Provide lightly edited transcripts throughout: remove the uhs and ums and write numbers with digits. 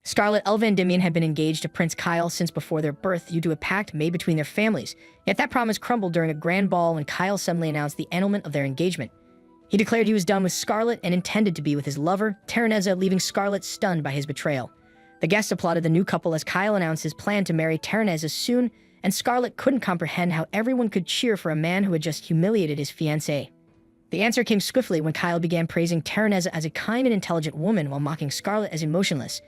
Scarlet, Elva, and Dimian had been engaged to Prince Kyle since before their birth due to a pact made between their families, yet that promise crumbled during a grand ball when Kyle suddenly announced the annulment of their engagement. He declared he was done with Scarlet and intended to be with his lover, Terraneza, leaving Scarlet stunned by his betrayal. The guests applauded the new couple as Kyle announced his plan to marry Terraneza soon, and Scarlet couldn't comprehend how everyone could cheer for a man who had just humiliated his fiancée. The answer came swiftly when Kyle began praising Terraneza as a kind and intelligent woman while mocking Scarlet as emotionless.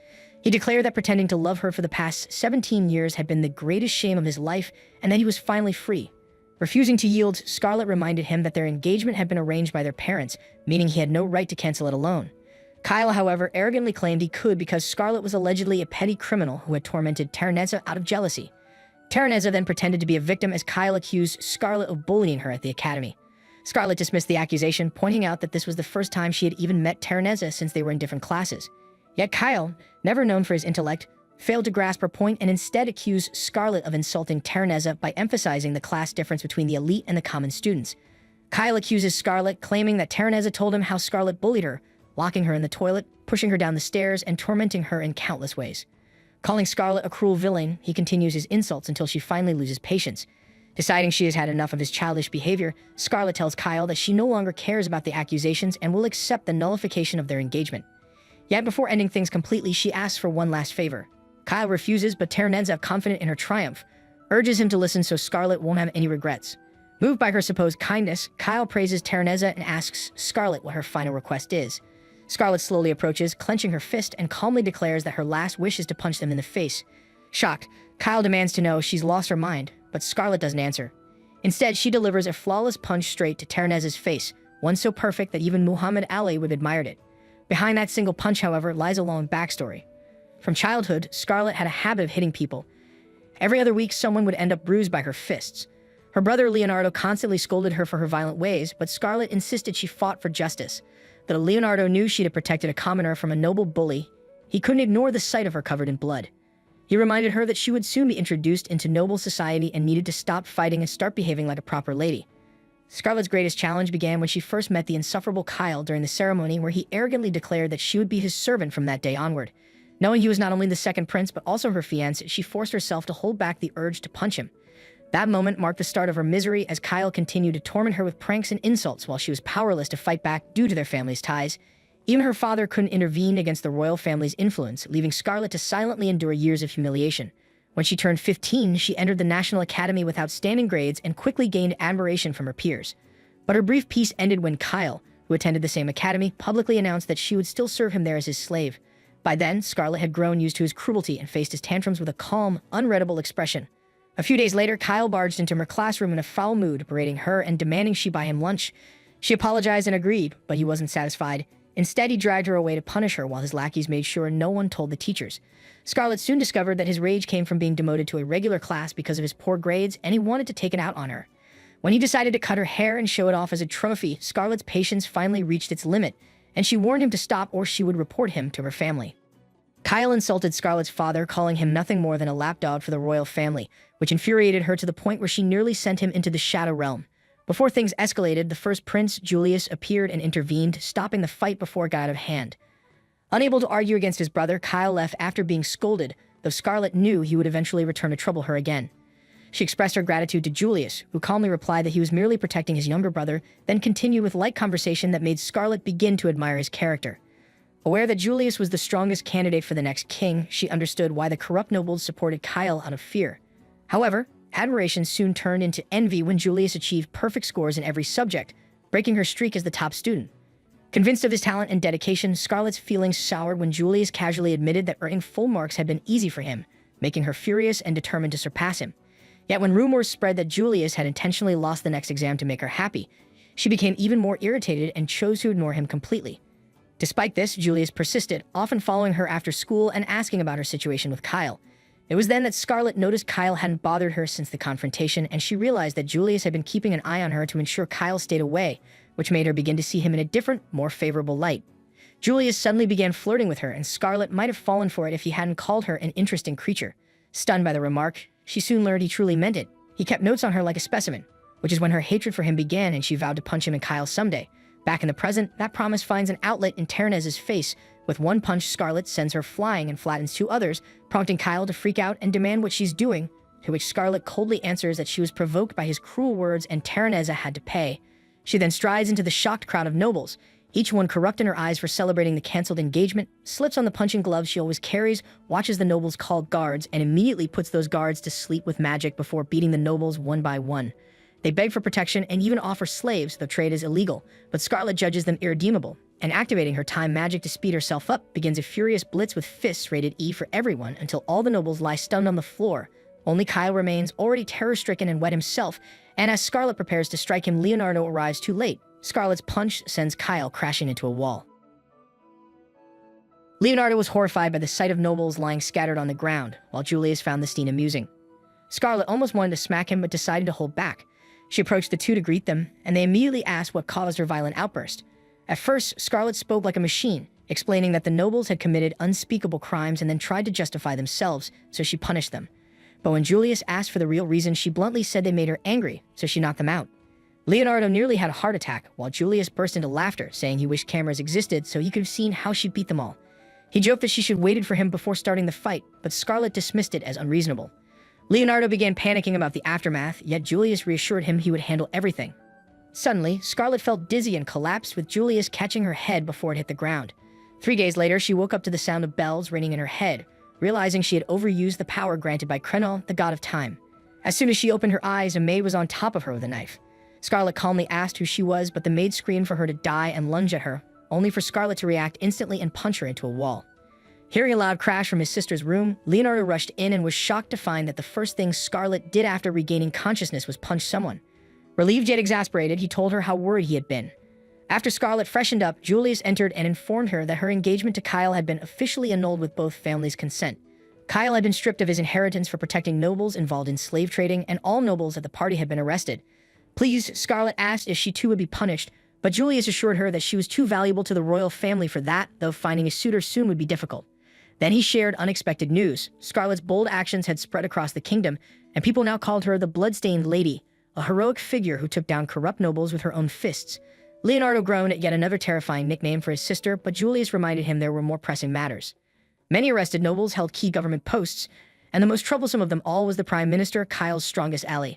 He declared that pretending to love her for the past 17 years had been the greatest shame of his life and that he was finally free. Refusing to yield, Scarlet reminded him that their engagement had been arranged by their parents, meaning he had no right to cancel it alone. Kyle, however, arrogantly claimed he could because Scarlet was allegedly a petty criminal who had tormented Terraneza out of jealousy. Terraneza then pretended to be a victim as Kyle accused Scarlet of bullying her at the academy. Scarlet dismissed the accusation, pointing out that this was the first time she had even met Terraneza since they were in different classes. Yet Kyle, never known for his intellect, failed to grasp her point and instead accused Scarlet of insulting Terraneza by emphasizing the class difference between the elite and the common students. Kyle accuses Scarlet, claiming that Terraneza told him how Scarlet bullied her, locking her in the toilet, pushing her down the stairs, and tormenting her in countless ways. Calling Scarlet a cruel villain, he continues his insults until she finally loses patience. Deciding she has had enough of his childish behavior, Scarlet tells Kyle that she no longer cares about the accusations and will accept the nullification of their engagement. Yet before ending things completely, she asks for one last favor. Kyle refuses, but Terraneza, confident in her triumph, urges him to listen so Scarlet won't have any regrets. Moved by her supposed kindness, Kyle praises Terraneza and asks Scarlet what her final request is. Scarlet slowly approaches, clenching her fist, and calmly declares that her last wish is to punch them in the face. Shocked, Kyle demands to know if she's lost her mind, but Scarlet doesn't answer. Instead, she delivers a flawless punch straight to Terraneza's face, one so perfect that even Muhammad Ali would have admired it. Behind that single punch, however, lies a long backstory. From childhood, Scarlet had a habit of hitting people. Every other week, someone would end up bruised by her fists. Her brother Leonardo constantly scolded her for her violent ways, but Scarlet insisted she fought for justice. Though Leonardo knew she'd have protected a commoner from a noble bully, he couldn't ignore the sight of her covered in blood. He reminded her that she would soon be introduced into noble society and needed to stop fighting and start behaving like a proper lady. Scarlet's greatest challenge began when she first met the insufferable Kyle during the ceremony, where he arrogantly declared that she would be his servant from that day onward. Knowing he was not only the second prince but also her fiancé, she forced herself to hold back the urge to punch him. That moment marked the start of her misery as Kyle continued to torment her with pranks and insults while she was powerless to fight back due to their family's ties. Even her father couldn't intervene against the royal family's influence, leaving Scarlet to silently endure years of humiliation. When she turned 15, she entered the National Academy with outstanding grades and quickly gained admiration from her peers. But her brief peace ended when Kyle, who attended the same academy, publicly announced that she would still serve him there as his slave. By then, Scarlet had grown used to his cruelty and faced his tantrums with a calm, unreadable expression. A few days later, Kyle barged into her classroom in a foul mood, berating her and demanding she buy him lunch. She apologized and agreed, but he wasn't satisfied. Instead, he dragged her away to punish her while his lackeys made sure no one told the teachers. Scarlet soon discovered that his rage came from being demoted to a regular class because of his poor grades, and he wanted to take it out on her. When he decided to cut her hair and show it off as a trophy, Scarlet's patience finally reached its limit, and she warned him to stop or she would report him to her family. Kyle insulted Scarlet's father, calling him nothing more than a lapdog for the royal family, which infuriated her to the point where she nearly sent him into the Shadow Realm. Before things escalated, the first prince, Julius, appeared and intervened, stopping the fight before it got out of hand. Unable to argue against his brother, Kyle left after being scolded, though Scarlet knew he would eventually return to trouble her again. She expressed her gratitude to Julius, who calmly replied that he was merely protecting his younger brother, then continued with light conversation that made Scarlet begin to admire his character. Aware that Julius was the strongest candidate for the next king, she understood why the corrupt nobles supported Kyle out of fear. However, admiration soon turned into envy when Julius achieved perfect scores in every subject, breaking her streak as the top student. Convinced of his talent and dedication, Scarlet's feelings soured when Julius casually admitted that earning full marks had been easy for him, making her furious and determined to surpass him. Yet when rumors spread that Julius had intentionally lost the next exam to make her happy, she became even more irritated and chose to ignore him completely. Despite this, Julius persisted, often following her after school and asking about her situation with Kyle. It was then that Scarlet noticed Kyle hadn't bothered her since the confrontation, and she realized that Julius had been keeping an eye on her to ensure Kyle stayed away, which made her begin to see him in a different, more favorable light. Julius suddenly began flirting with her, and Scarlet might have fallen for it if he hadn't called her an interesting creature. Stunned by the remark, she soon learned he truly meant it. He kept notes on her like a specimen, which is when her hatred for him began and she vowed to punch him and Kyle someday. Back in the present, that promise finds an outlet in Terraneza's face, With one punch, Scarlet sends her flying and flattens two others, prompting Kyle to freak out and demand what she's doing, to which Scarlet coldly answers that she was provoked by his cruel words and Terraneza had to pay. She then strides into the shocked crowd of nobles, each one corrupt in her eyes for celebrating the cancelled engagement, slips on the punching gloves she always carries, watches the nobles call guards, and immediately puts those guards to sleep with magic before beating the nobles one by one. They beg for protection and even offer slaves, though trade is illegal, but Scarlet judges them irredeemable, and activating her time magic to speed herself up, begins a furious blitz with fists rated E for everyone until all the nobles lie stunned on the floor. Only Kyle remains, already terror-stricken and wet himself, and as Scarlet prepares to strike him, Leonardo arrives too late. Scarlet's punch sends Kyle crashing into a wall. Leonardo was horrified by the sight of nobles lying scattered on the ground, while Julius found the scene amusing. Scarlet almost wanted to smack him but decided to hold back. She approached the two to greet them, and they immediately asked what caused her violent outburst. At first, Scarlet spoke like a machine, explaining that the nobles had committed unspeakable crimes and then tried to justify themselves, so she punished them. But when Julius asked for the real reason, she bluntly said they made her angry, so she knocked them out. Leonardo nearly had a heart attack, while Julius burst into laughter, saying he wished cameras existed so he could have seen how she beat them all. He joked that she should have waited for him before starting the fight, but Scarlet dismissed it as unreasonable. Leonardo began panicking about the aftermath, yet Julius reassured him he would handle everything. Suddenly, Scarlet felt dizzy and collapsed, with Julius catching her head before it hit the ground. 3 days later, she woke up to the sound of bells ringing in her head, realizing she had overused the power granted by Krenol, the god of time. As soon as she opened her eyes, a maid was on top of her with a knife. Scarlet calmly asked who she was, but the maid screamed for her to die and lunge at her, only for Scarlet to react instantly and punch her into a wall. Hearing a loud crash from his sister's room, Leonardo rushed in and was shocked to find that the first thing Scarlet did after regaining consciousness was punch someone. Relieved yet exasperated, he told her how worried he had been. After Scarlet freshened up, Julius entered and informed her that her engagement to Kyle had been officially annulled with both families' consent. Kyle had been stripped of his inheritance for protecting nobles involved in slave trading, and all nobles at the party had been arrested. Pleased, Scarlet asked if she too would be punished, but Julius assured her that she was too valuable to the royal family for that, though finding a suitor soon would be difficult. Then he shared unexpected news. Scarlet's bold actions had spread across the kingdom, and people now called her the Bloodstained Lady, a heroic figure who took down corrupt nobles with her own fists. Leonardo groaned at yet another terrifying nickname for his sister, but Julius reminded him there were more pressing matters. Many arrested nobles held key government posts, and the most troublesome of them all was the Prime Minister, Kyle's strongest ally.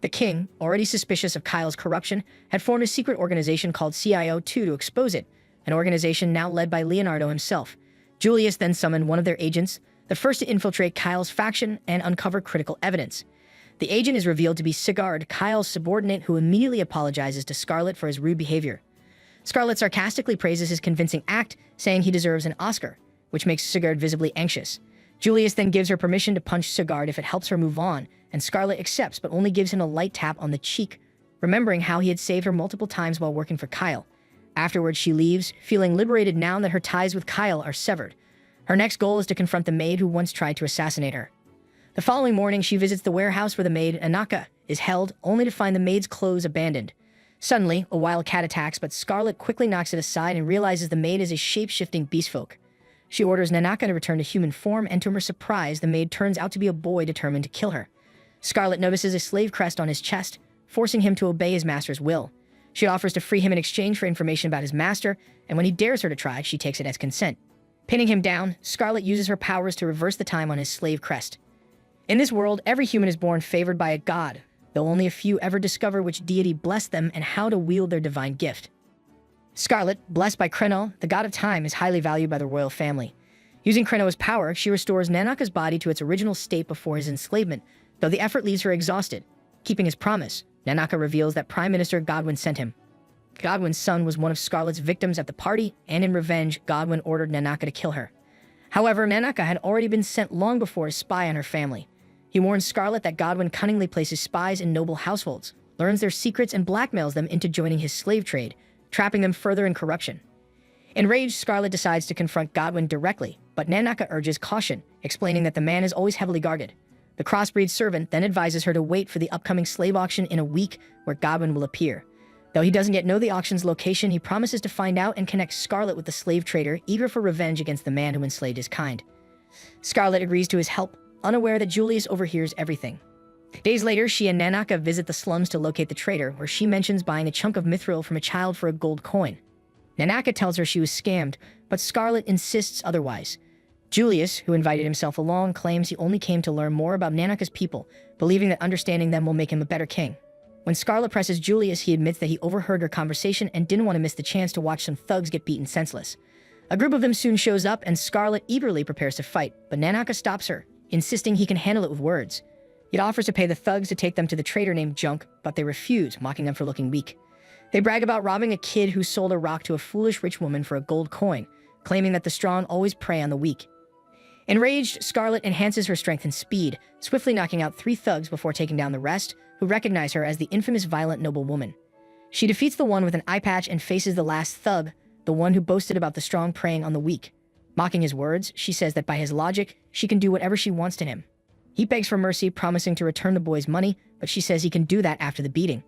The king, already suspicious of Kyle's corruption, had formed a secret organization called CIO2 to expose it, an organization now led by Leonardo himself. Julius then summoned one of their agents, the first to infiltrate Kyle's faction and uncover critical evidence. The agent is revealed to be Sigurd, Kyle's subordinate, who immediately apologizes to Scarlet for his rude behavior. Scarlet sarcastically praises his convincing act, saying he deserves an Oscar, which makes Sigurd visibly anxious. Julius then gives her permission to punch Sigurd if it helps her move on, and Scarlet accepts but only gives him a light tap on the cheek, remembering how he had saved her multiple times while working for Kyle. Afterwards, she leaves, feeling liberated now that her ties with Kyle are severed. Her next goal is to confront the maid who once tried to assassinate her. The following morning, she visits the warehouse where the maid, Anaka, is held, only to find the maid's clothes abandoned. Suddenly, a wild cat attacks, but Scarlet quickly knocks it aside and realizes the maid is a shape-shifting beastfolk. She orders Nanaka to return to human form, and to her surprise, the maid turns out to be a boy determined to kill her. Scarlet notices a slave crest on his chest, forcing him to obey his master's will. She offers to free him in exchange for information about his master, and when he dares her to try, she takes it as consent. Pinning him down, Scarlet uses her powers to reverse the time on his slave crest. In this world, every human is born favored by a god, though only a few ever discover which deity blessed them and how to wield their divine gift. Scarlet, blessed by Krenol, the god of time, is highly valued by the royal family. Using Krenol's power, she restores Nanaka's body to its original state before his enslavement, though the effort leaves her exhausted. Keeping his promise, Nanaka reveals that Prime Minister Godwin sent him. Godwin's son was one of Scarlet's victims at the party, and in revenge, Godwin ordered Nanaka to kill her. However, Nanaka had already been sent long before to spy on her family. He warns Scarlet that Godwin cunningly places spies in noble households, learns their secrets, and blackmails them into joining his slave trade, trapping them further in corruption. Enraged, Scarlet decides to confront Godwin directly, but Nanaka urges caution, explaining that the man is always heavily guarded. The crossbreed servant then advises her to wait for the upcoming slave auction in a week, where Godwin will appear. Though he doesn't yet know the auction's location, he promises to find out and connect Scarlet with the slave trader, eager for revenge against the man who enslaved his kind. Scarlet agrees to his help, unaware that Julius overhears everything. Days later, she and Nanaka visit the slums to locate the trader, where she mentions buying a chunk of mithril from a child for a gold coin. Nanaka tells her she was scammed, but Scarlet insists otherwise. Julius, who invited himself along, claims he only came to learn more about Nanaka's people, believing that understanding them will make him a better king. When Scarlet presses Julius, he admits that he overheard her conversation and didn't want to miss the chance to watch some thugs get beaten senseless. A group of them soon shows up, and Scarlet eagerly prepares to fight, but Nanaka stops her, insisting he can handle it with words. He offers to pay the thugs to take them to the trader named Junk, but they refuse, mocking them for looking weak. They brag about robbing a kid who sold a rock to a foolish rich woman for a gold coin, claiming that the strong always prey on the weak. Enraged, Scarlet enhances her strength and speed, swiftly knocking out 3 thugs before taking down the rest, who recognize her as the infamous violent noblewoman. She defeats the one with an eye patch and faces the last thug, the one who boasted about the strong preying on the weak. Mocking his words, she says that by his logic, she can do whatever she wants to him. He begs for mercy, promising to return the boy's money, but she says he can do that after the beating.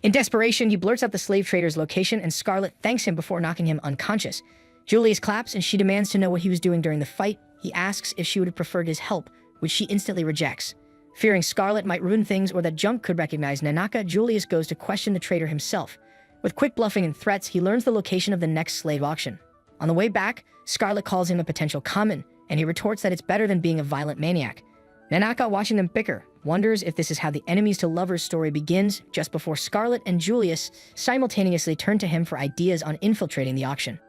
In desperation, he blurts out the slave trader's location, and Scarlet thanks him before knocking him unconscious. Julius claps, and she demands to know what he was doing during the fight. He asks if she would have preferred his help, which she instantly rejects. Fearing Scarlet might ruin things or that Junk could recognize Nanaka, Julius goes to question the trader himself. With quick bluffing and threats, he learns the location of the next slave auction. On the way back, Scarlet calls him a potential common, and he retorts that it's better than being a violent maniac. Nanaka, watching them bicker, wonders if this is how the enemies to lovers story begins, just before Scarlet and Julius simultaneously turn to him for ideas on infiltrating the auction.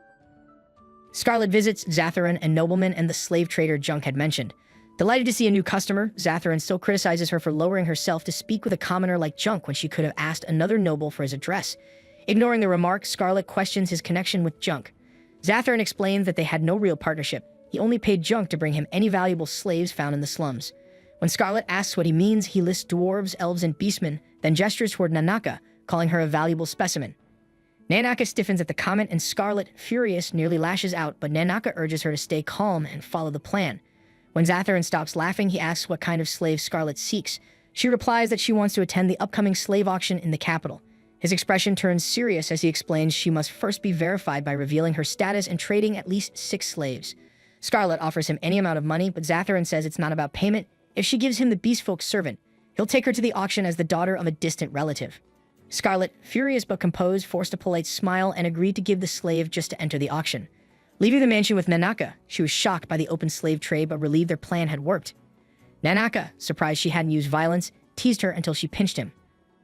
Scarlet visits Zatharan, a nobleman and the slave trader Junk had mentioned. Delighted to see a new customer, Zatharan still criticizes her for lowering herself to speak with a commoner like Junk when she could have asked another noble for his address. Ignoring the remark, Scarlet questions his connection with Junk. Zatharan explains that they had no real partnership. He only paid Junk to bring him any valuable slaves found in the slums. When Scarlet asks what he means, he lists dwarves, elves, and beastmen, then gestures toward Nanaka, calling her a valuable specimen. Nanaka stiffens at the comment, and Scarlet, furious, nearly lashes out, but Nanaka urges her to stay calm and follow the plan. When Zatharan stops laughing, he asks what kind of slave Scarlet seeks. She replies that she wants to attend the upcoming slave auction in the capital. His expression turns serious as he explains she must first be verified by revealing her status and trading at least 6 slaves. Scarlet offers him any amount of money, but Zatharan says it's not about payment. If she gives him the beastfolk servant, he'll take her to the auction as the daughter of a distant relative. Scarlet, furious but composed, forced a polite smile and agreed to give the slave just to enter the auction. Leaving the mansion with Nanaka, she was shocked by the open slave trade but relieved their plan had worked. Nanaka, surprised she hadn't used violence, teased her until she pinched him.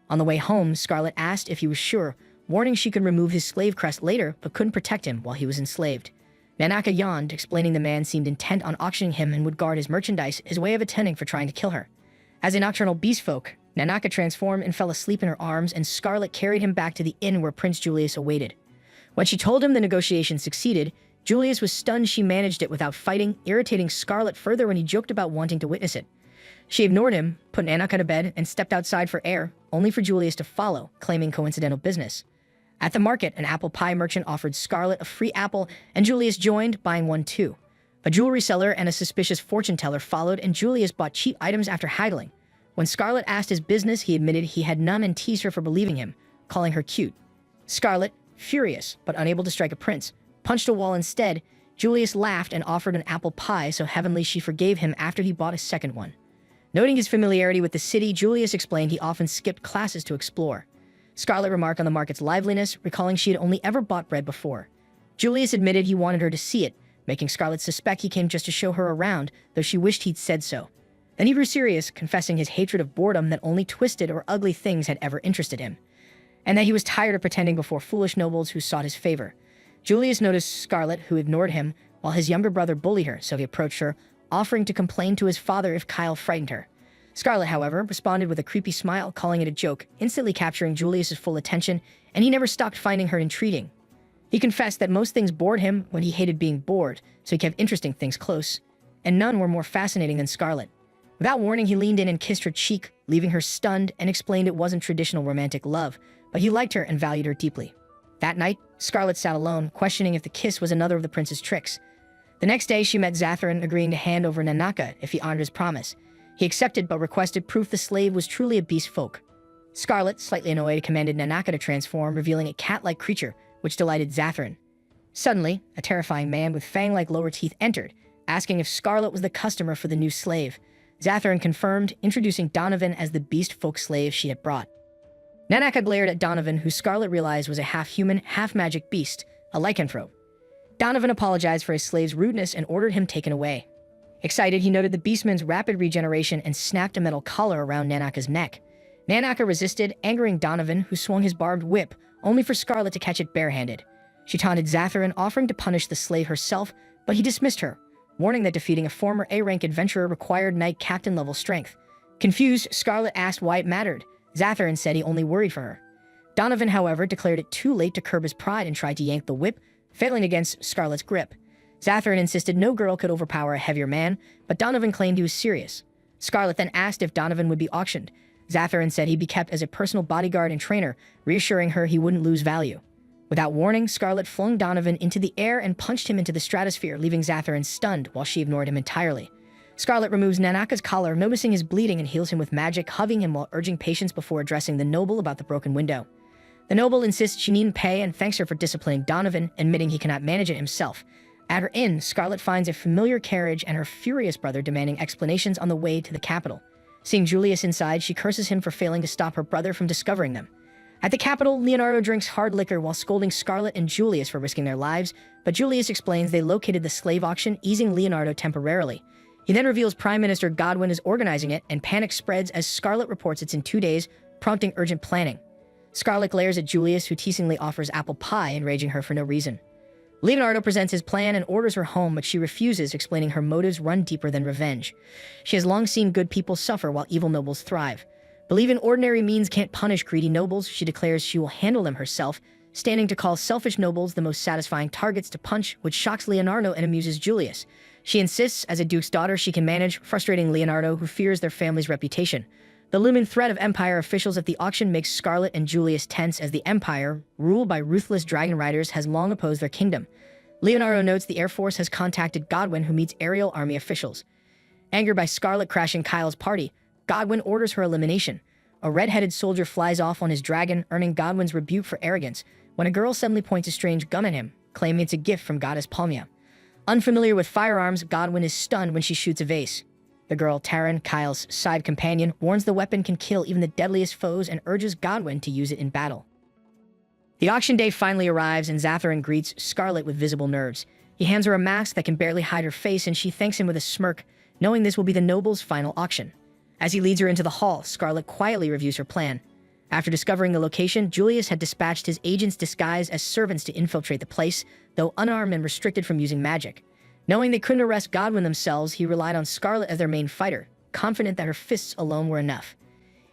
On the way home, Scarlet asked if he was sure, warning she could remove his slave crest later but couldn't protect him while he was enslaved. Nanaka yawned, explaining the man seemed intent on auctioning him and would guard his merchandise, his way of attending for trying to kill her. As a nocturnal beastfolk, Nanaka transformed and fell asleep in her arms, and Scarlet carried him back to the inn where Prince Julius awaited. When she told him the negotiation succeeded, Julius was stunned she managed it without fighting, irritating Scarlet further when he joked about wanting to witness it. She ignored him, put Nanaka to bed, and stepped outside for air, only for Julius to follow, claiming coincidental business. At the market, an apple pie merchant offered Scarlet a free apple, and Julius joined, buying one too. A jewelry seller and a suspicious fortune teller followed, and Julius bought cheap items after haggling. When Scarlet asked his business, he admitted he had none and teased her for believing him, calling her cute. Scarlet, furious but unable to strike a prince, punched a wall instead. Julius laughed and offered an apple pie so heavenly she forgave him after he bought a second one. Noting his familiarity with the city, Julius explained he often skipped classes to explore. Scarlet remarked on the market's liveliness, recalling she had only ever bought bread before. Julius admitted he wanted her to see it, making Scarlet suspect he came just to show her around, though she wished he'd said so. Then he grew serious, confessing his hatred of boredom, that only twisted or ugly things had ever interested him, and that he was tired of pretending before foolish nobles who sought his favor. Julius noticed Scarlet, who ignored him, while his younger brother bullied her, so he approached her, offering to complain to his father if Kyle frightened her. Scarlet, however, responded with a creepy smile, calling it a joke, instantly capturing Julius's full attention, and he never stopped finding her intriguing. He confessed that most things bored him when he hated being bored, so he kept interesting things close, and none were more fascinating than Scarlet. Without warning, he leaned in and kissed her cheek, leaving her stunned, and explained it wasn't traditional romantic love, but he liked her and valued her deeply. That night, Scarlet sat alone, questioning if the kiss was another of the prince's tricks. The next day, she met Zatharan, agreeing to hand over Nanaka if he honored his promise. He accepted, but requested proof the slave was truly a beast folk. Scarlet, slightly annoyed, commanded Nanaka to transform, revealing a cat-like creature, which delighted Zatharan. Suddenly, a terrifying man with fang-like lower teeth entered, asking if Scarlet was the customer for the new slave. Zatharan confirmed, introducing Donovan as the beast folk slave she had brought. Nanaka glared at Donovan, who Scarlet realized was a half-human, half-magic beast, a lycanthrope. Donovan apologized for his slave's rudeness and ordered him taken away. Excited, he noted the beastman's rapid regeneration and snapped a metal collar around Nanaka's neck. Nanaka resisted, angering Donovan, who swung his barbed whip, only for Scarlet to catch it barehanded. She taunted Zatharin, offering to punish the slave herself, but he dismissed her, warning that defeating a former A-rank adventurer required knight captain-level strength. Confused, Scarlet asked why it mattered. Zatharin said he only worried for her. Donovan, however, declared it too late to curb his pride and tried to yank the whip, failing against Scarlet's grip. Zatharin insisted no girl could overpower a heavier man, but Donovan claimed he was serious. Scarlet then asked if Donovan would be auctioned. Zatharin said he'd be kept as a personal bodyguard and trainer, reassuring her he wouldn't lose value. Without warning, Scarlet flung Donovan into the air and punched him into the stratosphere, leaving Zatharin stunned while she ignored him entirely. Scarlet removes Nanaka's collar, noticing his bleeding, and heals him with magic, hugging him while urging patience before addressing the noble about the broken window. The noble insists she needn't pay and thanks her for disciplining Donovan, admitting he cannot manage it himself. At her inn, Scarlet finds a familiar carriage and her furious brother demanding explanations on the way to the capital. Seeing Julius inside, she curses him for failing to stop her brother from discovering them. At the capital, Leonardo drinks hard liquor while scolding Scarlet and Julius for risking their lives, but Julius explains they located the slave auction, easing Leonardo temporarily. He then reveals Prime Minister Godwin is organizing it, and panic spreads as Scarlet reports it's in 2 days, prompting urgent planning. Scarlet glares at Julius, who teasingly offers apple pie, enraging her for no reason. Leonardo presents his plan and orders her home, but she refuses, explaining her motives run deeper than revenge. She has long seen good people suffer while evil nobles thrive. Believing ordinary means can't punish greedy nobles, she declares she will handle them herself, standing to call selfish nobles the most satisfying targets to punch, which shocks Leonardo and amuses Julius. She insists, as a duke's daughter, she can manage, frustrating Leonardo, who fears their family's reputation. The looming threat of Empire officials at the auction makes Scarlet and Julius tense, as the Empire, ruled by ruthless dragon riders, has long opposed their kingdom. Leonardo notes the Air Force has contacted Godwin, who meets aerial army officials. Angered by Scarlet crashing Kyle's party, Godwin orders her elimination. A red-headed soldier flies off on his dragon, earning Godwin's rebuke for arrogance, when a girl suddenly points a strange gun at him, claiming it's a gift from goddess Palmia. Unfamiliar with firearms, Godwin is stunned when she shoots a vase. The girl, Taryn, Kyle's side companion, warns the weapon can kill even the deadliest foes and urges Godwin to use it in battle. The auction day finally arrives, and Zatharin greets Scarlet with visible nerves. He hands her a mask that can barely hide her face, and she thanks him with a smirk, knowing this will be the noble's final auction. As he leads her into the hall, Scarlet quietly reviews her plan. After discovering the location, Julius had dispatched his agents disguised as servants to infiltrate the place, though unarmed and restricted from using magic. Knowing they couldn't arrest Godwin themselves, he relied on Scarlet as their main fighter, confident that her fists alone were enough.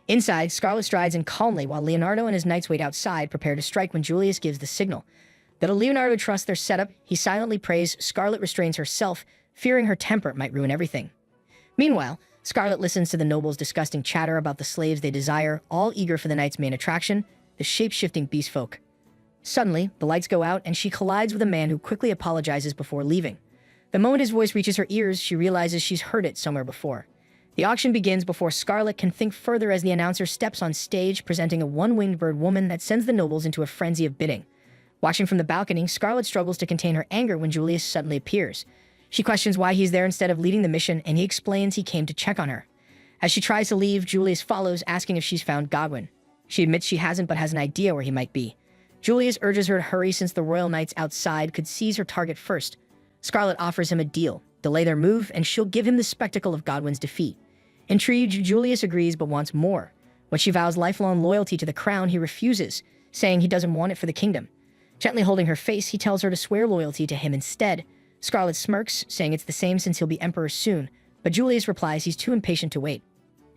Inside, Scarlet strides in calmly while Leonardo and his knights wait outside, prepared to strike when Julius gives the signal. Though Leonardo trusts their setup, he silently prays. Scarlet restrains herself, fearing her temper might ruin everything. Meanwhile, Scarlet listens to the nobles' disgusting chatter about the slaves they desire, all eager for the night's main attraction, the shape-shifting beast folk. Suddenly, the lights go out and she collides with a man who quickly apologizes before leaving. The moment his voice reaches her ears, she realizes she's heard it somewhere before. The auction begins before Scarlet can think further, as the announcer steps on stage, presenting a one-winged bird woman that sends the nobles into a frenzy of bidding. Watching from the balcony, Scarlet struggles to contain her anger when Julius suddenly appears. She questions why he's there instead of leading the mission, and he explains he came to check on her. As she tries to leave, Julius follows, asking if she's found Godwin. She admits she hasn't, but has an idea where he might be. Julius urges her to hurry since the royal knights outside could seize her target first. Scarlet offers him a deal: delay their move, and she'll give him the spectacle of Godwin's defeat. Intrigued, Julius agrees but wants more. When she vows lifelong loyalty to the crown, he refuses, saying he doesn't want it for the kingdom. Gently holding her face, he tells her to swear loyalty to him instead. Scarlet smirks, saying it's the same since he'll be emperor soon, but Julius replies he's too impatient to wait.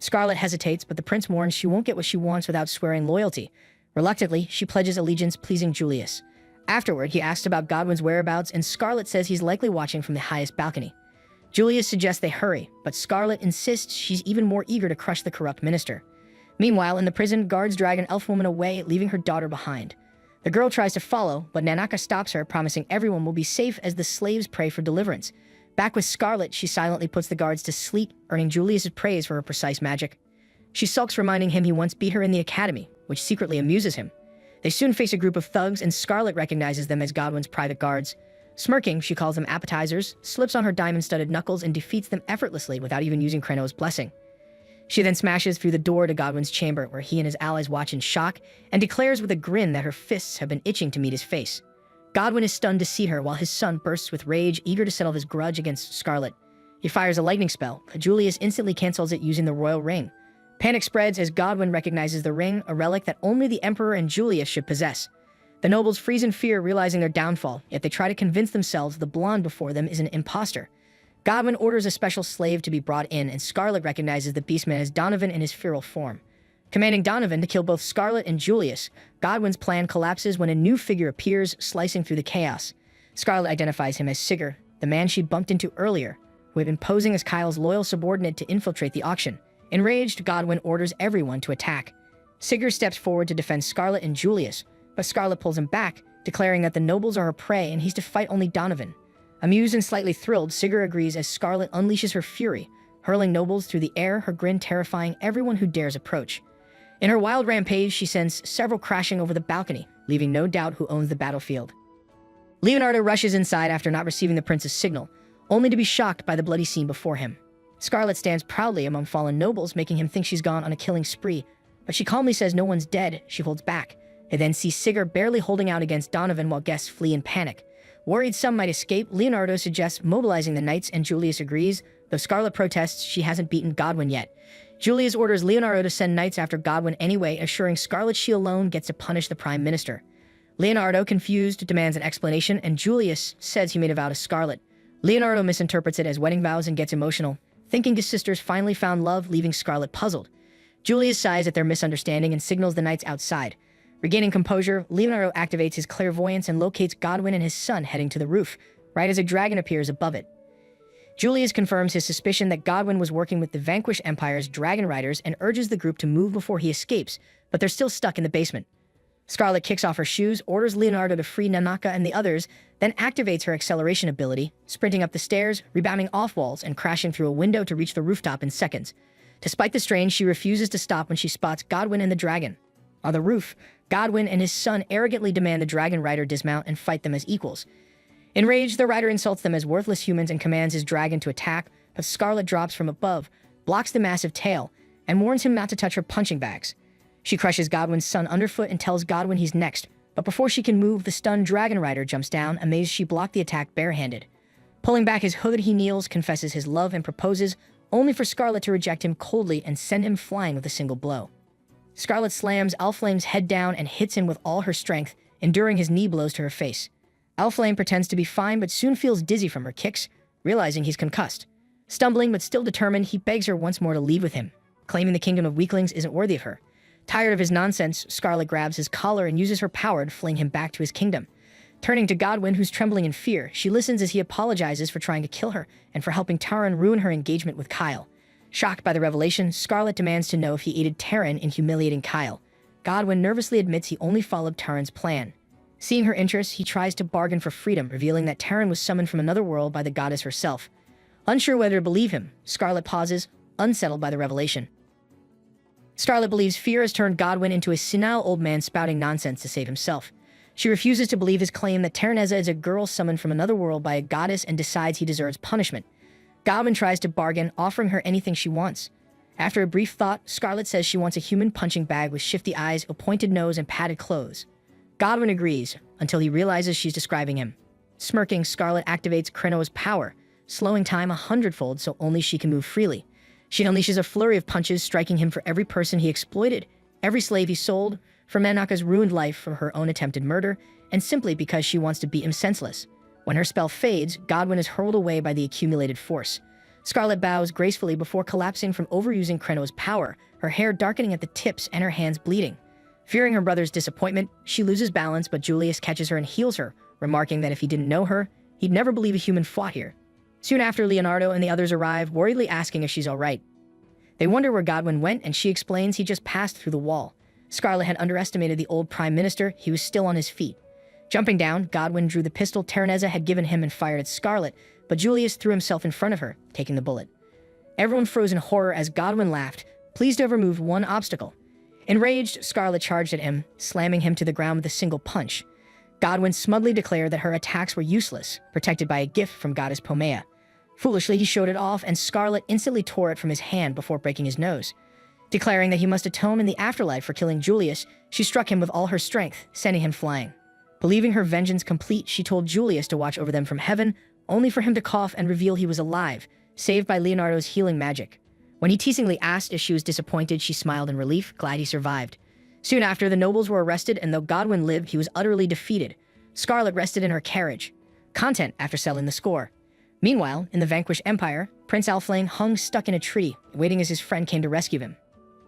Scarlet hesitates, but the prince warns she won't get what she wants without swearing loyalty. Reluctantly, she pledges allegiance, pleasing Julius. Afterward, he asks about Godwin's whereabouts, and Scarlet says he's likely watching from the highest balcony. Julius suggests they hurry, but Scarlet insists she's even more eager to crush the corrupt minister. Meanwhile, in the prison, guards drag an elf woman away, leaving her daughter behind. The girl tries to follow, but Nanaka stops her, promising everyone will be safe as the slaves pray for deliverance. Back with Scarlet, she silently puts the guards to sleep, earning Julius' praise for her precise magic. She sulks, reminding him he once beat her in the academy, which secretly amuses him. They soon face a group of thugs, and Scarlet recognizes them as Godwin's private guards. Smirking, she calls them appetizers, slips on her diamond-studded knuckles, and defeats them effortlessly without even using Kreno's blessing. She then smashes through the door to Godwin's chamber, where he and his allies watch in shock, and declares with a grin that her fists have been itching to meet his face. Godwin is stunned to see her while his son bursts with rage, eager to settle his grudge against Scarlet. He fires a lightning spell, but Julius instantly cancels it using the royal ring. Panic spreads as Godwin recognizes the ring, a relic that only the Emperor and Julius should possess. The nobles freeze in fear, realizing their downfall, yet they try to convince themselves the blonde before them is an imposter. Godwin orders a special slave to be brought in, and Scarlet recognizes the beastman as Donovan in his feral form. Commanding Donovan to kill both Scarlet and Julius, Godwin's plan collapses when a new figure appears, slicing through the chaos. Scarlet identifies him as Sigurd, the man she bumped into earlier, who had been posing as Kyle's loyal subordinate to infiltrate the auction. Enraged, Godwin orders everyone to attack. Sigurd steps forward to defend Scarlet and Julius, but Scarlet pulls him back, declaring that the nobles are her prey and he's to fight only Donovan. Amused and slightly thrilled, Sigurd agrees as Scarlet unleashes her fury, hurling nobles through the air, her grin terrifying everyone who dares approach. In her wild rampage, she sends several crashing over the balcony, leaving no doubt who owns the battlefield. Leonardo rushes inside after not receiving the prince's signal, only to be shocked by the bloody scene before him. Scarlet stands proudly among fallen nobles, making him think she's gone on a killing spree, but she calmly says no one's dead. She holds back. They then see Sigurd barely holding out against Donovan while guests flee in panic. Worried some might escape, Leonardo suggests mobilizing the knights, and Julius agrees, though Scarlet protests she hasn't beaten Godwin yet. Julius orders Leonardo to send knights after Godwin anyway, assuring Scarlet she alone gets to punish the Prime Minister. Leonardo, confused, demands an explanation, and Julius says he made a vow to Scarlet. Leonardo misinterprets it as wedding vows and gets emotional, thinking his sisters finally found love, leaving Scarlet puzzled. Julius sighs at their misunderstanding and signals the knights outside. Regaining composure, Leonardo activates his clairvoyance and locates Godwin and his son heading to the roof, right as a dragon appears above it. Julius confirms his suspicion that Godwin was working with the vanquished Empire's dragon riders and urges the group to move before he escapes, but they're still stuck in the basement. Scarlet kicks off her shoes, orders Leonardo to free Nanaka and the others, then activates her acceleration ability, sprinting up the stairs, rebounding off walls, and crashing through a window to reach the rooftop in seconds. Despite the strain, she refuses to stop when she spots Godwin and the dragon. On the roof, Godwin and his son arrogantly demand the dragon rider dismount and fight them as equals. Enraged, the rider insults them as worthless humans and commands his dragon to attack, but Scarlet drops from above, blocks the massive tail, and warns him not to touch her punching bags. She crushes Godwin's son underfoot and tells Godwin he's next, but before she can move, the stunned dragon rider jumps down, amazed she blocked the attack barehanded. Pulling back his hood, he kneels, confesses his love, and proposes, only for Scarlet to reject him coldly and send him flying with a single blow. Scarlet slams Alflame's head down and hits him with all her strength, enduring his knee blows to her face. Alflame pretends to be fine but soon feels dizzy from her kicks, realizing he's concussed. Stumbling but still determined, he begs her once more to leave with him, claiming the kingdom of weaklings isn't worthy of her. Tired of his nonsense, Scarlet grabs his collar and uses her power to fling him back to his kingdom. Turning to Godwin, who's trembling in fear, she listens as he apologizes for trying to kill her and for helping Taran ruin her engagement with Kyle. Shocked by the revelation, Scarlet demands to know if he aided Taran in humiliating Kyle. Godwin nervously admits he only followed Taran's plan. Seeing her interest, he tries to bargain for freedom, revealing that Taran was summoned from another world by the goddess herself. Unsure whether to believe him, Scarlet pauses, unsettled by the revelation. Scarlet believes fear has turned Godwin into a senile old man spouting nonsense to save himself. She refuses to believe his claim that Taraneza is a girl summoned from another world by a goddess and decides he deserves punishment. Godwin tries to bargain, offering her anything she wants. After a brief thought, Scarlet says she wants a human punching bag with shifty eyes, a pointed nose, and padded clothes. Godwin agrees, until he realizes she's describing him. Smirking, Scarlet activates Kreno's power, slowing time 100-fold so only she can move freely. She unleashes a flurry of punches, striking him for every person he exploited, every slave he sold, for Nanaka's ruined life from her own attempted murder, and simply because she wants to beat him senseless. When her spell fades, Godwin is hurled away by the accumulated force. Scarlet bows gracefully before collapsing from overusing Kreno's power, her hair darkening at the tips and her hands bleeding. Fearing her brother's disappointment, she loses balance, but Julius catches her and heals her, remarking that if he didn't know her, he'd never believe a human fought here. Soon after, Leonardo and the others arrive, worriedly asking if she's all right. They wonder where Godwin went, and she explains he just passed through the wall. Scarlet had underestimated the old Prime Minister. He was still on his feet. Jumping down, Godwin drew the pistol Taraneza had given him and fired at Scarlet, but Julius threw himself in front of her, taking the bullet. Everyone froze in horror as Godwin laughed, pleased to have removed one obstacle. Enraged, Scarlet charged at him, slamming him to the ground with a single punch. Godwin smugly declared that her attacks were useless, protected by a gift from goddess Pomea. Foolishly, he showed it off, and Scarlet instantly tore it from his hand before breaking his nose. Declaring that he must atone in the afterlife for killing Julius, she struck him with all her strength, sending him flying. Believing her vengeance complete, she told Julius to watch over them from heaven, only for him to cough and reveal he was alive, saved by Leonardo's healing magic. When he teasingly asked if she was disappointed, she smiled in relief, glad he survived. Soon after, the nobles were arrested, and though Godwin lived, he was utterly defeated. Scarlet rested in her carriage, content after settling the score. Meanwhile, in the vanquished empire, Prince Alflame hung stuck in a tree, waiting as his friend came to rescue him.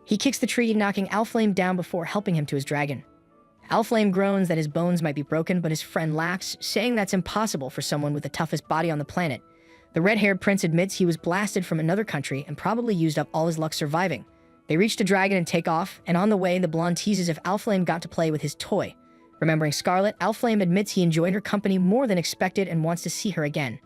He kicks the tree, knocking Alflame down before helping him to his dragon. Alflame groans that his bones might be broken, but his friend laughs, saying that's impossible for someone with the toughest body on the planet. The red-haired prince admits he was blasted from another country and probably used up all his luck surviving. They reach the dragon and take off, and on the way, the blonde teases if Alflame got to play with his toy. Remembering Scarlet, Alflame admits he enjoyed her company more than expected and wants to see her again.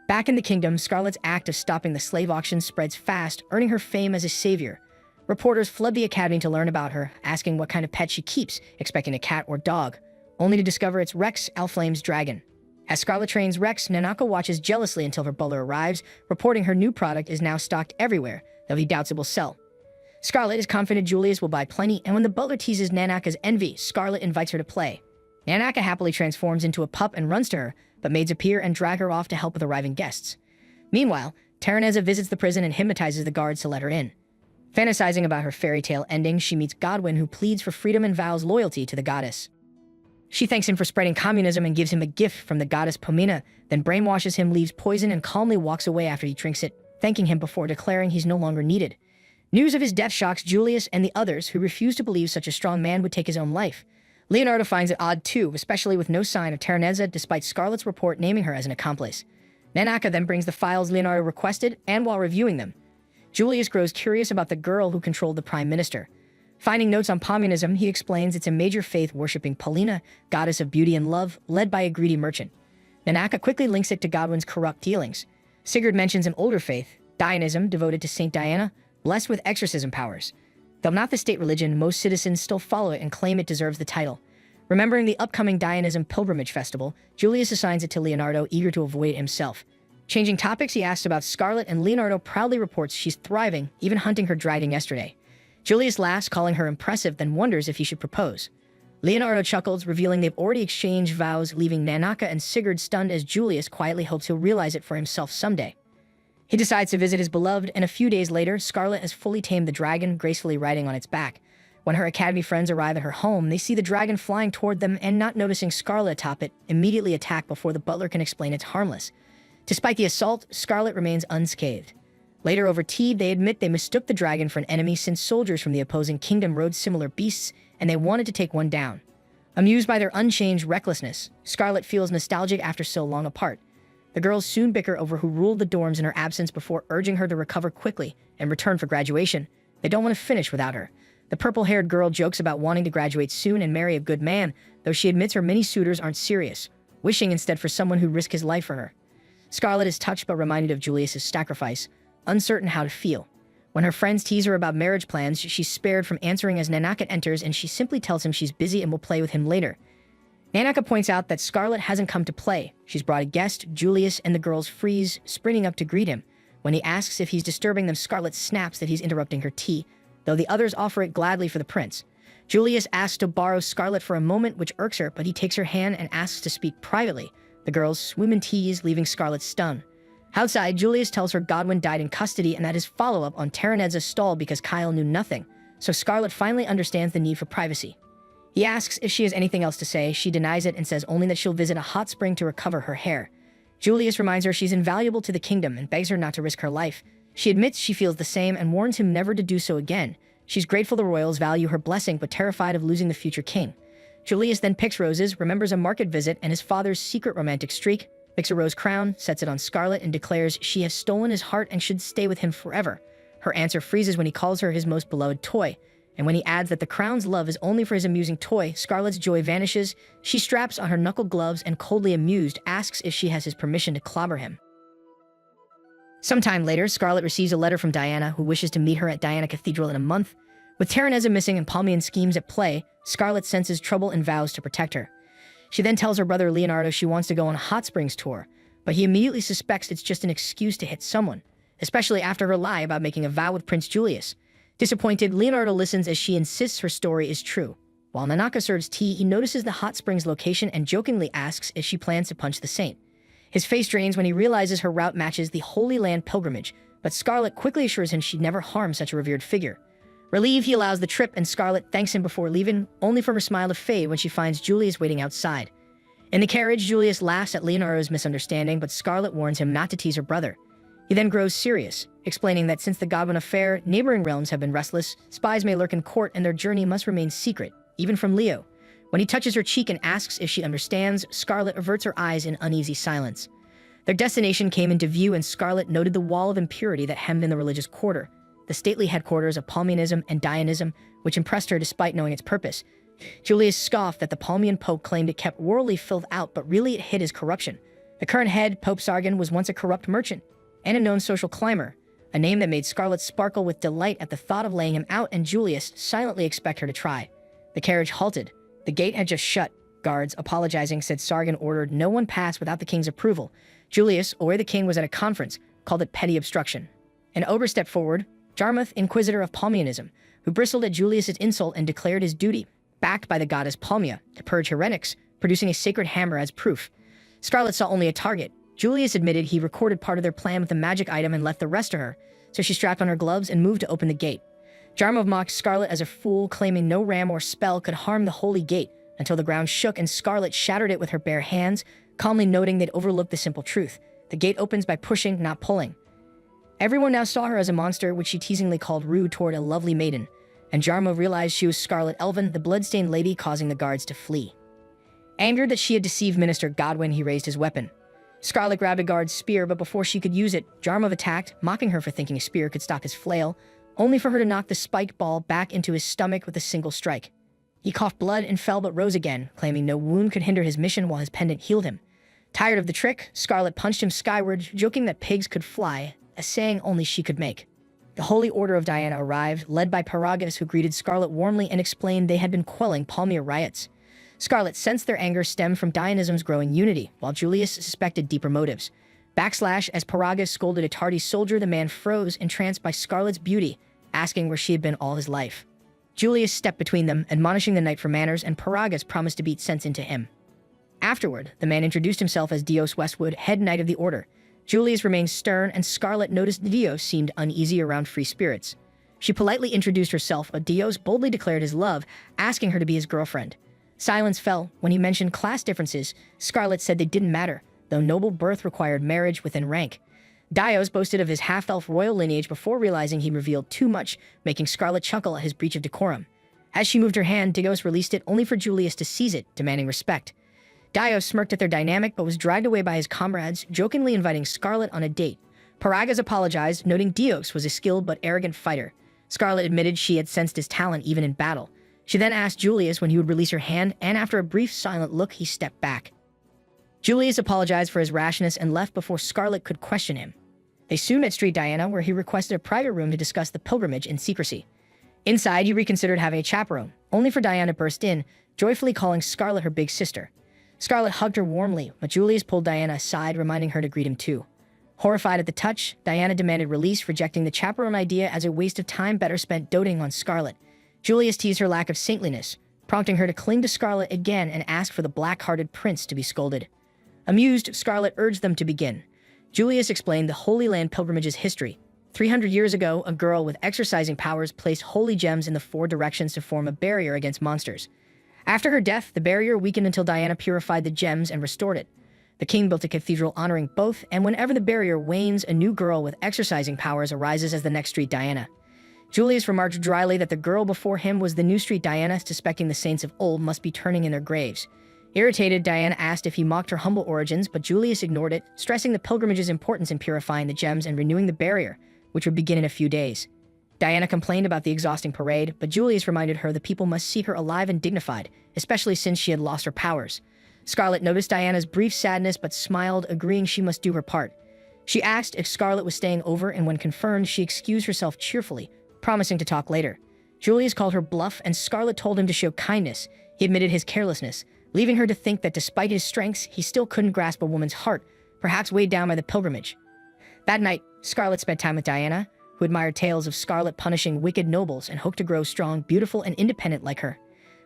Back in the kingdom, Scarlet's act of stopping the slave auction spreads fast, earning her fame as a savior. Reporters flood the academy to learn about her, asking what kind of pet she keeps, expecting a cat or dog, only to discover it's Rex, Alflame's dragon. As Scarlet trains Rex, Nanako watches jealously until her butler arrives, reporting her new product is now stocked everywhere, though he doubts it will sell. Scarlet is confident Julius will buy plenty, and when the butler teases Nanaka's envy, Scarlet invites her to play. Nanaka happily transforms into a pup and runs to her, but maids appear and drag her off to help with arriving guests. Meanwhile, Terranezza visits the prison and hypnotizes the guards to let her in. Fantasizing about her fairy tale ending, she meets Godwin, who pleads for freedom and vows loyalty to the goddess. She thanks him for spreading communism and gives him a gift from the goddess Pomina, then brainwashes him, leaves poison, and calmly walks away after he drinks it, thanking him before declaring he's no longer needed. News of his death shocks Julius and the others, who refuse to believe such a strong man would take his own life. Leonardo finds it odd too, especially with no sign of Terranezza despite Scarlet's report naming her as an accomplice. Nanaka then brings the files Leonardo requested, and while reviewing them, Julius grows curious about the girl who controlled the prime minister. Finding notes on communism, he explains it's a major faith worshipping Paulina, goddess of beauty and love, led by a greedy merchant. Nanaka quickly links it to Godwin's corrupt dealings. Sigurd mentions an older faith, Dianism, devoted to Saint Diana, blessed with exorcism powers. Though not the state religion, most citizens still follow it and claim it deserves the title. Remembering the upcoming Dianism pilgrimage festival, Julius assigns it to Leonardo, eager to avoid it himself. Changing topics, he asks about Scarlet, and Leonardo proudly reports she's thriving, even hunting her dragon yesterday. Julius laughs, calling her impressive, then wonders if he should propose. Leonardo chuckles, revealing they've already exchanged vows, leaving Nanaka and Sigurd stunned as Julius quietly hopes he'll realize it for himself someday. He decides to visit his beloved, and a few days later, Scarlet has fully tamed the dragon, gracefully riding on its back. When her academy friends arrive at her home, they see the dragon flying toward them and, not noticing Scarlet atop it, immediately attack before the butler can explain it's harmless. Despite the assault, Scarlet remains unscathed. Later, over tea, they admit they mistook the dragon for an enemy since soldiers from the opposing kingdom rode similar beasts, and they wanted to take one down. Amused by their unchanged recklessness, Scarlet feels nostalgic after so long apart. The girls soon bicker over who ruled the dorms in her absence before urging her to recover quickly and return for graduation. They don't want to finish without her. The purple-haired girl jokes about wanting to graduate soon and marry a good man, though she admits her many suitors aren't serious, wishing instead for someone who'd risk his life for her. Scarlet is touched but reminded of Julius's sacrifice, uncertain how to feel. When her friends tease her about marriage plans, she's spared from answering as Nanaka enters, and she simply tells him she's busy and will play with him later. Nanaka points out that Scarlet hasn't come to play. She's brought a guest, Julius, and the girls freeze, sprinting up to greet him. When he asks if he's disturbing them, Scarlet snaps that he's interrupting her tea, though the others offer it gladly for the prince. Julius asks to borrow Scarlet for a moment, which irks her, but he takes her hand and asks to speak privately. The girls swim in tease, leaving Scarlet stunned. Outside, Julius tells her Godwin died in custody and that his follow-up on Terranezza stalled because Kyle knew nothing, so Scarlet finally understands the need for privacy. He asks if she has anything else to say. She denies it and says only that she'll visit a hot spring to recover her hair. Julius reminds her she's invaluable to the kingdom and begs her not to risk her life. She admits she feels the same and warns him never to do so again. She's grateful the royals value her blessing but terrified of losing the future king. Julius then picks roses, remembers a market visit and his father's secret romantic streak, picks a rose crown, sets it on Scarlet, and declares she has stolen his heart and should stay with him forever. Her answer freezes when he calls her his most beloved toy, and when he adds that the crown's love is only for his amusing toy, Scarlet's joy vanishes. She straps on her knuckle gloves and, coldly amused, asks if she has his permission to clobber him. Sometime later, Scarlet receives a letter from Diana, who wishes to meet her at Diana Cathedral in a month. With Terranezza missing and Palmian schemes at play, Scarlet senses trouble and vows to protect her. She then tells her brother Leonardo she wants to go on a hot springs tour, but he immediately suspects it's just an excuse to hit someone, especially after her lie about making a vow with Prince Julius. Disappointed, Leonardo listens as she insists her story is true. While Nanaka serves tea, he notices the hot spring's location and jokingly asks if she plans to punch the saint. His face drains when he realizes her route matches the Holy Land pilgrimage, but Scarlet quickly assures him she'd never harm such a revered figure. Relieved, he allows the trip, and Scarlet thanks him before leaving, only for her smile to fade when she finds Julius waiting outside. In the carriage, Julius laughs at Leonora's misunderstanding, but Scarlet warns him not to tease her brother. He then grows serious, explaining that since the Goblin affair, neighboring realms have been restless, spies may lurk in court and their journey must remain secret, even from Leo. When he touches her cheek and asks if she understands, Scarlet averts her eyes in uneasy silence. Their destination came into view, and Scarlet noted the wall of impurity that hemmed in the religious quarter, the stately headquarters of Palmianism and Dianism, which impressed her despite knowing its purpose. Julius scoffed that the Palmian Pope claimed it kept worldly filth out, but really it hid his corruption. The current head, Pope Sargon, was once a corrupt merchant and a known social climber, a name that made Scarlet sparkle with delight at the thought of laying him out, and Julius silently expect her to try. The carriage halted. The gate had just shut. Guards, apologizing, said Sargon ordered no one pass without the king's approval. Julius, aware the king was at a conference, called it petty obstruction. An ogre stepped forward, Jarmuth, inquisitor of Palmianism, who bristled at Julius's insult and declared his duty, backed by the goddess Palmia, to purge heretics, producing a sacred hammer as proof. Scarlet saw only a target. Julius admitted he recorded part of their plan with a magic item and left the rest to her, so she strapped on her gloves and moved to open the gate. Jarmuth mocked Scarlet as a fool, claiming no ram or spell could harm the holy gate, until the ground shook and Scarlet shattered it with her bare hands, calmly noting they'd overlooked the simple truth. The gate opens by pushing, not pulling. Everyone now saw her as a monster, which she teasingly called rude toward a lovely maiden, and Jarmuth realized she was Scarlet Elven, the bloodstained lady, causing the guards to flee. Angered that she had deceived Minister Godwin, he raised his weapon. Scarlet grabbed a guard's spear, but before she could use it, Jarmuth attacked, mocking her for thinking a spear could stop his flail, only for her to knock the spiked ball back into his stomach with a single strike. He coughed blood and fell but rose again, claiming no wound could hinder his mission while his pendant healed him. Tired of the trick, Scarlet punched him skyward, joking that pigs could fly, a saying only she could make. The Holy Order of Diana arrived, led by Paragus, who greeted Scarlet warmly and explained they had been quelling Palmia riots. Scarlet sensed their anger stemmed from Dianism's growing unity, while Julius suspected deeper motives. Backslash, as Paragus scolded a tardy soldier, the man froze, entranced by Scarlet's beauty, asking where she had been all his life. Julius stepped between them, admonishing the knight for manners, and Paragus promised to beat sense into him. Afterward, the man introduced himself as Dios Westwood, head knight of the order. Julius remained stern, and Scarlet noticed Dios seemed uneasy around free spirits. She politely introduced herself, but Dios boldly declared his love, asking her to be his girlfriend. Silence fell. When he mentioned class differences, Scarlet said they didn't matter, though noble birth required marriage within rank. Dios boasted of his half-elf royal lineage before realizing he revealed too much, making Scarlet chuckle at his breach of decorum. As she moved her hand, Dios released it, only for Julius to seize it, demanding respect. Dios smirked at their dynamic, but was dragged away by his comrades, jokingly inviting Scarlet on a date. Paragas apologized, noting Dios was a skilled but arrogant fighter. Scarlet admitted she had sensed his talent even in battle. She then asked Julius when he would release her hand, and after a brief silent look, he stepped back. Julius apologized for his rashness and left before Scarlet could question him. They soon met Street Diana, where he requested a private room to discuss the pilgrimage in secrecy. Inside, he reconsidered having a chaperone, only for Diana to burst in, joyfully calling Scarlet her big sister. Scarlet hugged her warmly, but Julius pulled Diana aside, reminding her to greet him too. Horrified at the touch, Diana demanded release, rejecting the chaperone idea as a waste of time better spent doting on Scarlet. Julius teased her lack of saintliness, prompting her to cling to Scarlet again and ask for the black-hearted prince to be scolded. Amused, Scarlet urged them to begin. Julius explained the Holy Land pilgrimage's history. 300 years ago, a girl with exorcising powers placed holy gems in the 4 directions to form a barrier against monsters. After her death, the barrier weakened until Diana purified the gems and restored it. The king built a cathedral honoring both, and whenever the barrier wanes, a new girl with exorcising powers arises as the next Street Diana. Julius remarked dryly that the girl before him was the new Street Diana, suspecting the saints of old must be turning in their graves. Irritated, Diana asked if he mocked her humble origins, but Julius ignored it, stressing the pilgrimage's importance in purifying the gems and renewing the barrier, which would begin in a few days. Diana complained about the exhausting parade, but Julius reminded her the people must see her alive and dignified, especially since she had lost her powers. Scarlet noticed Diana's brief sadness but smiled, agreeing she must do her part. She asked if Scarlet was staying over, and when confirmed, she excused herself cheerfully, promising to talk later. Julius called her bluff, and Scarlet told him to show kindness. He admitted his carelessness, leaving her to think that despite his strengths, he still couldn't grasp a woman's heart, perhaps weighed down by the pilgrimage. That night, Scarlet spent time with Diana, who admired tales of Scarlet punishing wicked nobles and hoped to grow strong, beautiful, and independent like her.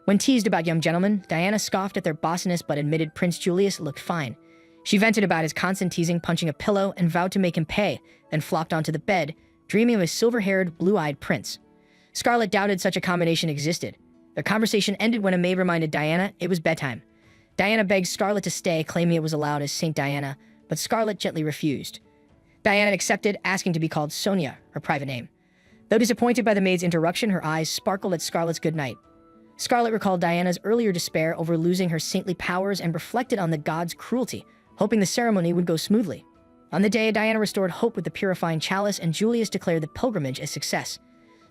When teased about young gentlemen, Diana scoffed at their bossiness but admitted Prince Julius looked fine. She vented about his constant teasing, punching a pillow, and vowed to make him pay, then flopped onto the bed, dreaming of a silver-haired, blue-eyed prince. Scarlet doubted such a combination existed. Their conversation ended when a maid reminded Diana it was bedtime. Diana begged Scarlet to stay, claiming it was allowed as Saint Diana, but Scarlet gently refused. Diana accepted, asking to be called Sonia, her private name. Though disappointed by the maid's interruption, her eyes sparkled at Scarlet's good night. Scarlet recalled Diana's earlier despair over losing her saintly powers and reflected on the god's cruelty, hoping the ceremony would go smoothly. On the day, Diana restored hope with the purifying chalice, and Julius declared the pilgrimage a success.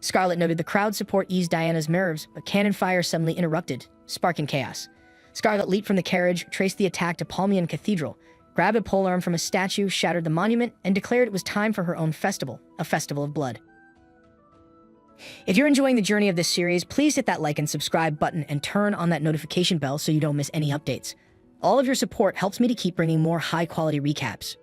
Scarlet noted the crowd's support eased Diana's nerves, but cannon fire suddenly interrupted, sparking chaos. Scarlet leaped from the carriage, traced the attack to Palmian Cathedral, grabbed a polearm from a statue, shattered the monument, and declared it was time for her own festival, a festival of blood. If you're enjoying the journey of this series, please hit that like and subscribe button and turn on that notification bell so you don't miss any updates. All of your support helps me to keep bringing more high-quality recaps.